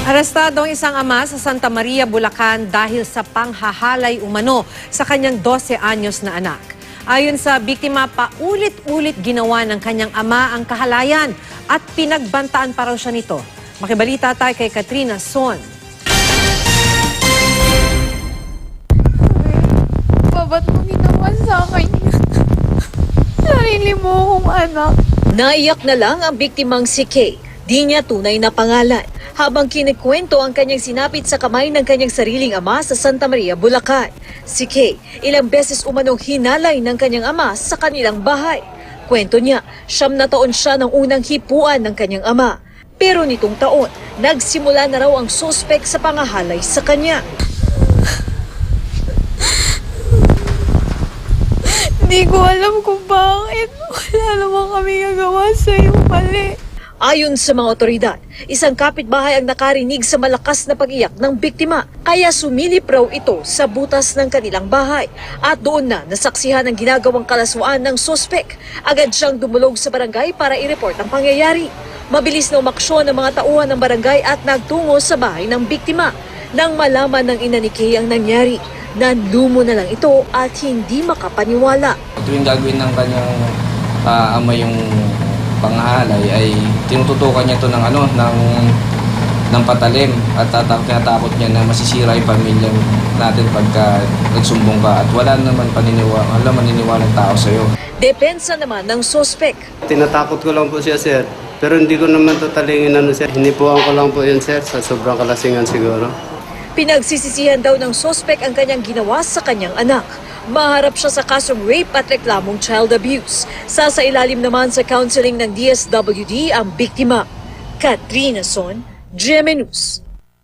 Arestado ang isang ama sa Santa Maria, Bulacan dahil sa panghahalay umano sa kanyang 12 anyos na anak. Ayon sa biktima, paulit-ulit ginawa ng kanyang ama ang kahalayan at pinagbantaan pa raw siya nito. Makibalita tayo kay Katrina Son. Ba't mo ginawa sa akin? Sarili mo kong anak. Naiyak na lang ang biktimang si Kay. Di niya tunay na pangalan. Habang kinikwento ang kanyang sinapit sa kamay ng kanyang sariling ama sa Santa Maria, Bulacan. Si Kay, ilang beses umanong hinalay ng kanyang ama sa kanilang bahay. Kwento niya, 9 na taon siya nang unang hipuan ng kanyang ama. Pero nitong taon, nagsimula na raw ang suspek sa pangahalay sa kanya. Hindi ko alam kung bakit. Wala naman kami gagawa sa'yo mali. Ayon sa mga otoridad, isang kapitbahay ang nakarinig sa malakas na pag-iyak ng biktima. Kaya sumilip raw ito sa butas ng kanilang bahay. At doon na nasaksihan ang ginagawang kalaswaan ng suspek. Agad siyang dumulog sa barangay para i-report ang pangyayari. Mabilis na umaksyon ng mga tauhan ng barangay at nagtungo sa bahay ng biktima. Nang malaman ng ina ni Kay ang nangyari, nanlumo na lang ito at hindi makapaniwala. Tuwing gagawin ng kanyang ama yung panghalay ay tinututukan niya ito ng patalim at tinatakot niya na masisira yung pamilya natin pagka nagsumbong ka at wala naman maniniwalang tao sa iyo. Depensa naman ng suspek. Tinatakot ko lang po siya, sir. Pero hindi ko naman totaling sir. Hinipuan ko lang po yun, sir, sa sobrang kalasingan siguro. Pinagsisisihan daw ng suspek ang kanyang ginawa sa kanyang anak. Maharap siya sa kasong rape at reklamong child abuse. Sasailalim naman sa counseling ng DSWD ang biktima. Katrina Son, GMA News.